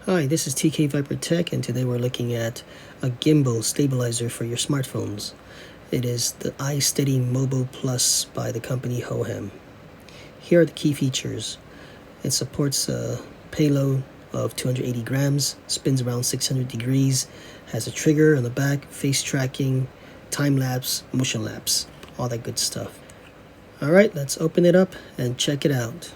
Hi, this is TK Viper Tech, and today we're looking at a gimbal stabilizer for your smartphones. It is the iSteady Mobile Plus by the company Hohem. Here are the key features. It supports a payload of 280 grams, spins around 600 degrees, has a trigger on the back, face tracking, time-lapse, motion lapse, all that good stuff. Alright, let's open it up and check it out.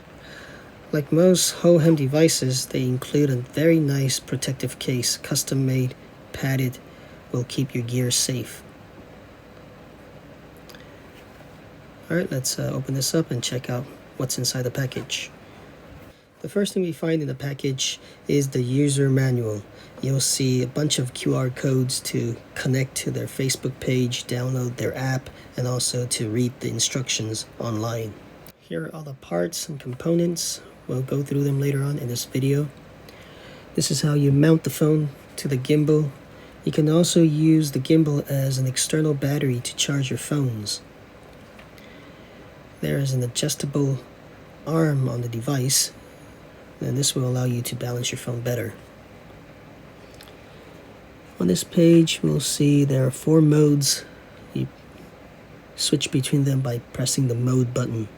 Like most Hohem devices, they include a very nice protective case, custom made, padded, will keep your gear safe. Alright, let's open this up and check out what's inside the package. The first thing we find in the package is the user manual. You'll see a bunch of QR codes to connect to their Facebook page, download their app, and also to read the instructions online. Here are all the parts and components. We'll go through them later on in this video. This is how you mount the phone to the gimbal. You can also use the gimbal as an external battery to charge your phones. There is an adjustable arm on the device, and this will allow you to balance your phone better. On this page, we'll see there are 4 modes. You switch between them by pressing the mode button.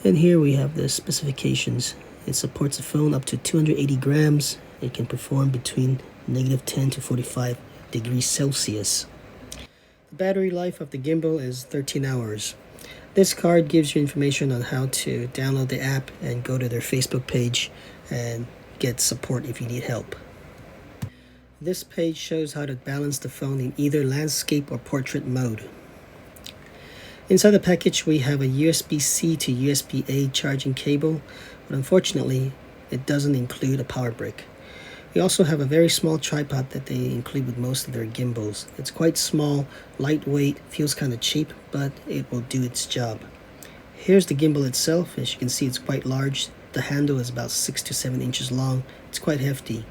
And here we have the specifications. It supports a phone up to 280 grams. It can perform between -10 to 45 degrees Celsius. The battery life of the gimbal is 13 hours. This card gives you information on how to download the app and go to their Facebook page and get support if you need help. This page shows how to balance the phone in either landscape or portrait mode. Inside the package, we have a USB-C to USB-A charging cable, but unfortunately, it doesn't include a power brick. We also have a very small tripod that they include with most of their gimbals. It's quite small, lightweight, feels kind of cheap, but it will do its job. Here's the gimbal itself. As you can see, it's quite large. The handle is about 6 to 7 inches long. It's quite hefty.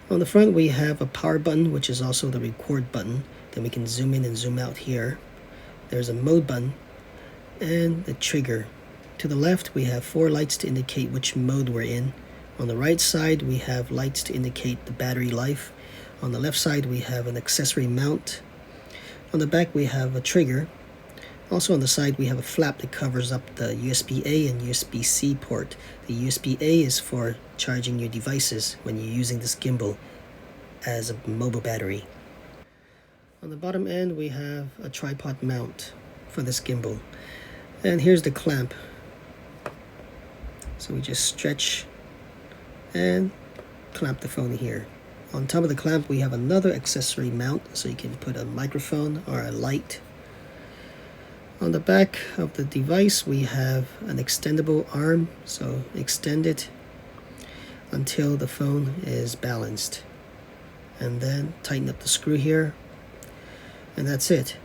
On the front, we have a power button, which is also the record button. Then we can zoom in and zoom out here. There's a mode button and the trigger. To the left, we have 4 lights to indicate which mode we're in. On the right side, we have lights to indicate the battery life. On the left side, we have an accessory mount. On the back, we have a trigger. Also on the side, we have a flap that covers up the USB-A and USB-C port. The USB-A is for charging your devices when you're using this gimbal as a mobile battery. On the bottom end, we have a tripod mount for this gimbal. And here's the clamp. So we just stretch and clamp the phone here. On top of the clamp, we have another accessory mount, so you can put a microphone or a light. On the back of the device, we have an extendable arm, so extend it until the phone is balanced. And then tighten up the screw here. And that's it.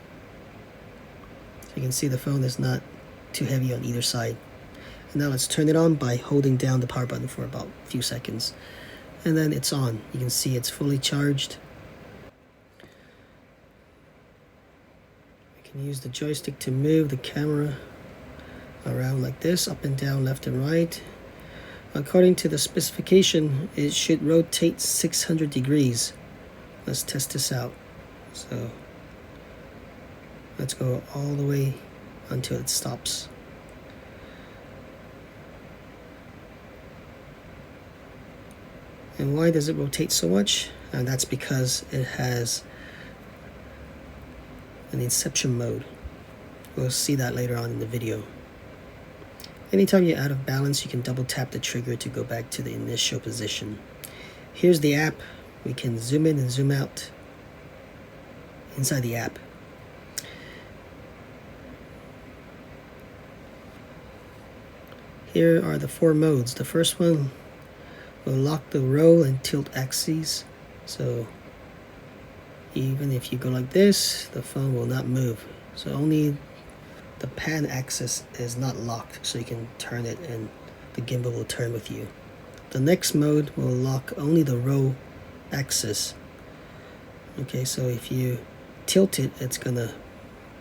So you can see the phone is not too heavy on either side. And now let's turn it on by holding down the power button for about a few seconds. And then it's on. You can see it's fully charged. You can use the joystick to move the camera around like this, up and down, left and right. According to the specification, it should rotate 600 degrees. Let's test this out. So let's go all the way until it stops. And why does it rotate so much? And that's because it has an inception mode. We'll see that later on in the video. Anytime you're out of balance, you can double tap the trigger to go back to the initial position. Here's the app. We can zoom in and zoom out inside the app. Here are the 4 modes. The first one will lock the roll and tilt axes. So even if you go like this, the phone will not move. So only the pan axis is not locked, so you can turn it and the gimbal will turn with you. The next mode will lock only the roll axis. Okay, so if you tilt it, it's gonna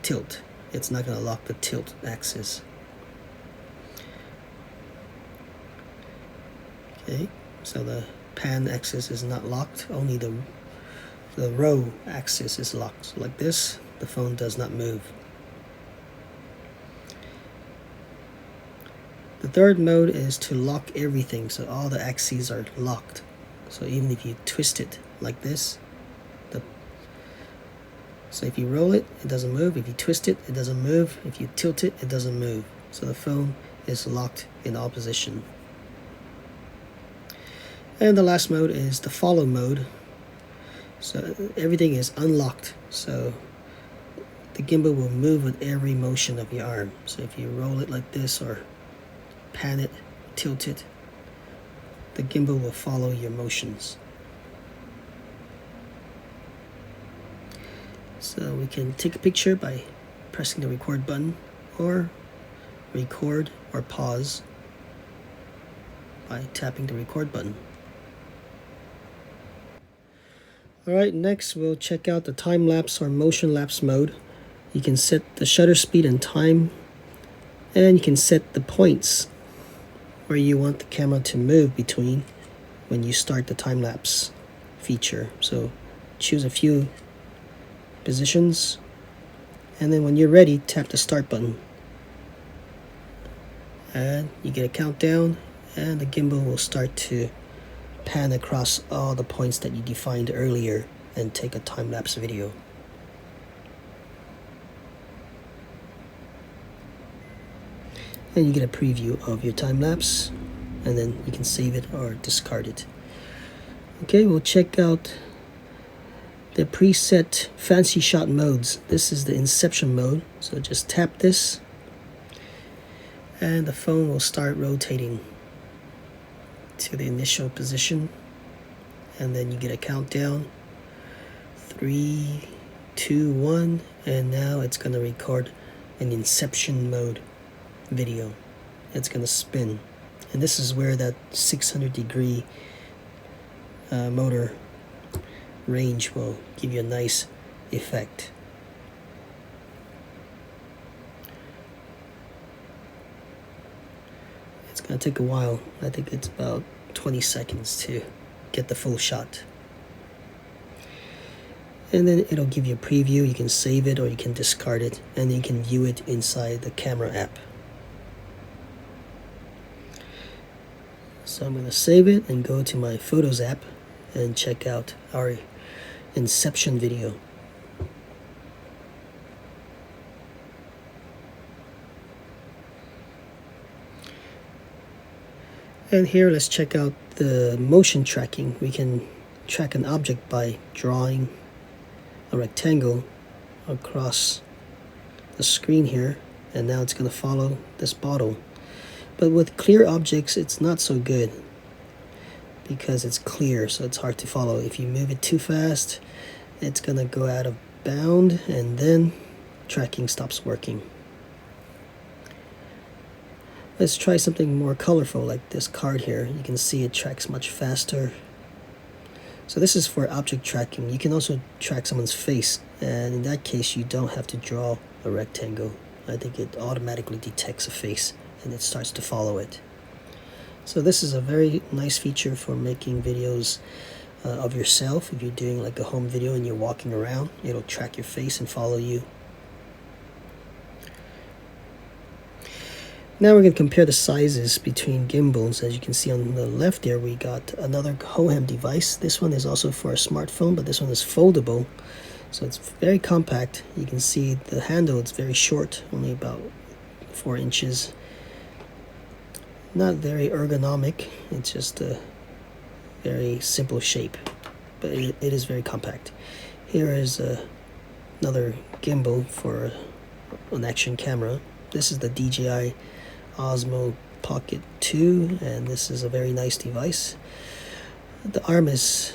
tilt. It's not gonna lock the tilt axis. Okay, so the pan axis is not locked, only the row axis is locked. So like this, the phone does not move. The third mode is to lock everything, so all the axes are locked. So even if you twist it like this, so if you roll it, it doesn't move. If you twist it, it doesn't move. If you tilt it, it doesn't move. So the phone is locked in all position. And the last mode is the follow mode. So everything is unlocked. So the gimbal will move with every motion of your arm. So if you roll it like this or pan it, tilt it, the gimbal will follow your motions. So we can take a picture by pressing the record button, or record or pause by tapping the record button. Alright, next we'll check out the time-lapse or motion-lapse mode. You can set the shutter speed and time, and you can set the points where you want the camera to move between when you start the time-lapse feature. So choose a few positions, and then when you're ready, tap the start button. And you get a countdown, and the gimbal will start to pan across all the points that you defined earlier and take a time-lapse video. And you get a preview of your time-lapse, and then you can save it or discard it. Okay, we'll check out the preset fancy shot modes. This is the inception mode, so just tap this and the phone will start rotating to the initial position, and then you get a countdown, 3, 2, 1, and now it's going to record an inception mode video. It's going to spin, and this is where that 600-degree motor range will give you a nice effect. It's going to take a while. I think it's about 20 seconds to get the full shot. And then it'll give you a preview. You can save it or you can discard it, and then you can view it inside the camera app. So I'm going to save it and go to my Photos app and check out our inception video. And here, let's check out the motion tracking. We can track an object by drawing a rectangle across the screen here, and now it's going to follow this bottle. But with clear objects, it's not so good because it's clear, so it's hard to follow. If you move it too fast, it's going to go out of bound, and then tracking stops working. Let's try something more colorful, like this card here. You can see it tracks much faster. So this is for object tracking. You can also track someone's face, and in that case you don't have to draw a rectangle. I think it automatically detects a face and it starts to follow it. So this is a very nice feature for making videos of yourself. If you're doing like a home video and you're walking around, it'll track your face and follow you. Now we're going to compare the sizes between gimbals. As you can see on the left there, we got another Hohem device. This one is also for a smartphone, but this one is foldable, so it's very compact. You can see the handle, it's very short, only about 4 inches. Not very ergonomic, it's just a very simple shape, but it is very compact. Here is another gimbal for an action camera. This is the DJI Osmo Pocket 2, and this is a very nice device. The arm is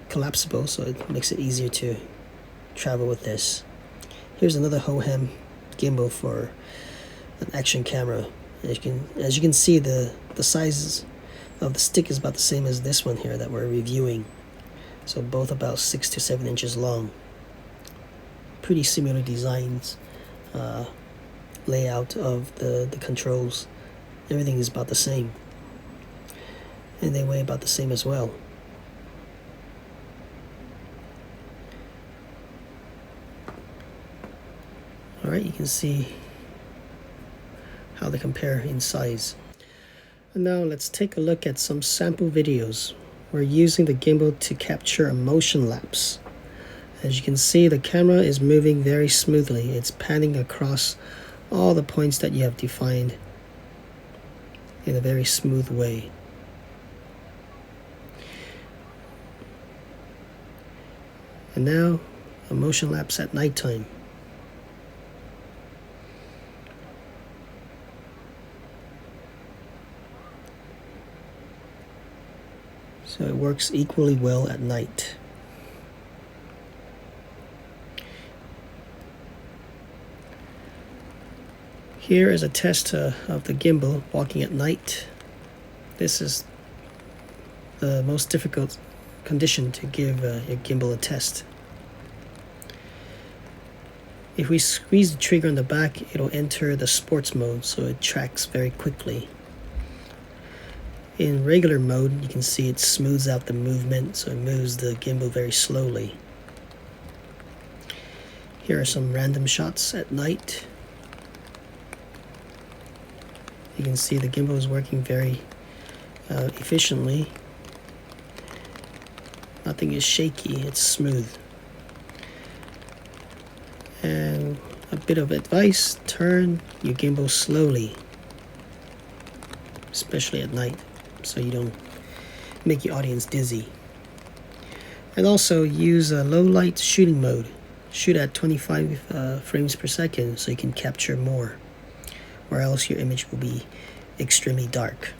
collapsible, so it makes it easier to travel with this. Here's another Hohem gimbal for an action camera. As you can see, the size of the stick is about the same as this one here that we're reviewing. So both about 6 to 7 inches long. Pretty similar designs. Layout of the controls, everything is about the same. and they weigh about the same as well. Alright, you can see how they compare in size. And now let's take a look at some sample videos. We're using the gimbal to capture a motion lapse. As you can see, the camera is moving very smoothly. It's panning across all the points that you have defined in a very smooth way. And now, a motion lapse at nighttime. So it works equally well at night. Here is a test of the gimbal walking at night. This is the most difficult condition to give your gimbal a test. If we squeeze the trigger on the back, it'll enter the sports mode, so it tracks very quickly. In regular mode, you can see it smooths out the movement, so it moves the gimbal very slowly. Here are some random shots at night. You can see the gimbal is working very efficiently. Nothing is shaky, it's smooth. And a bit of advice, turn your gimbal slowly, especially at night, so you don't make your audience dizzy. And also use a low light shooting mode. Shoot at 25 frames per second so you can capture more, or else your image will be extremely dark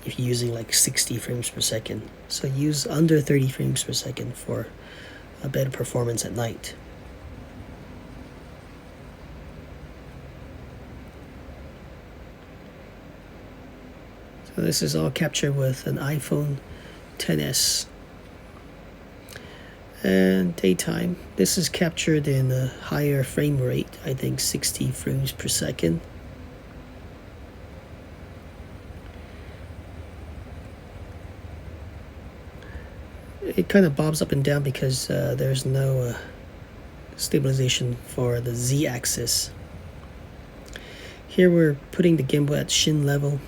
if you're using like 60 frames per second. So use under 30 frames per second for a better performance at night. So this is all captured with an iPhone XS. And daytime, this is captured in a higher frame rate, I think 60 frames per second. It kind of bobs up and down because there's no stabilization for the Z-axis. Here we're putting the gimbal at shin level,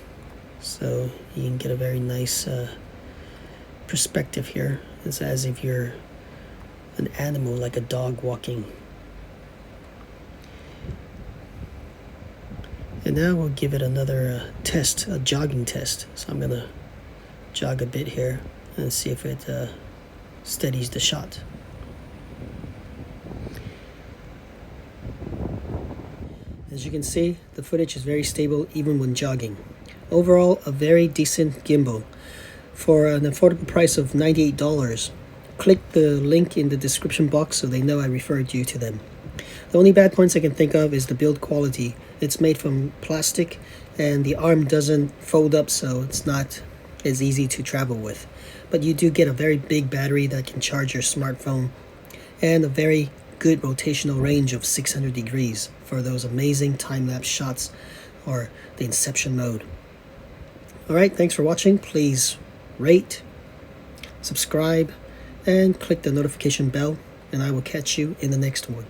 so you can get a very nice perspective here. It's as if you're an animal, like a dog walking. And now we'll give it another test, a jogging test. So I'm gonna jog a bit here and see if it steadies the shot. As you can see, the footage is very stable even when jogging. Overall, a very decent gimbal for an affordable price of $98. Click the link in the description box so they know I referred you to them. The only bad points I can think of is the build quality. It's made from plastic and the arm doesn't fold up, so it's not as easy to travel with. But you do get a very big battery that can charge your smartphone and a very good rotational range of 600 degrees for those amazing time-lapse shots or the Inception mode. Alright, thanks for watching. Please rate, subscribe, and click the notification bell, and I will catch you in the next one.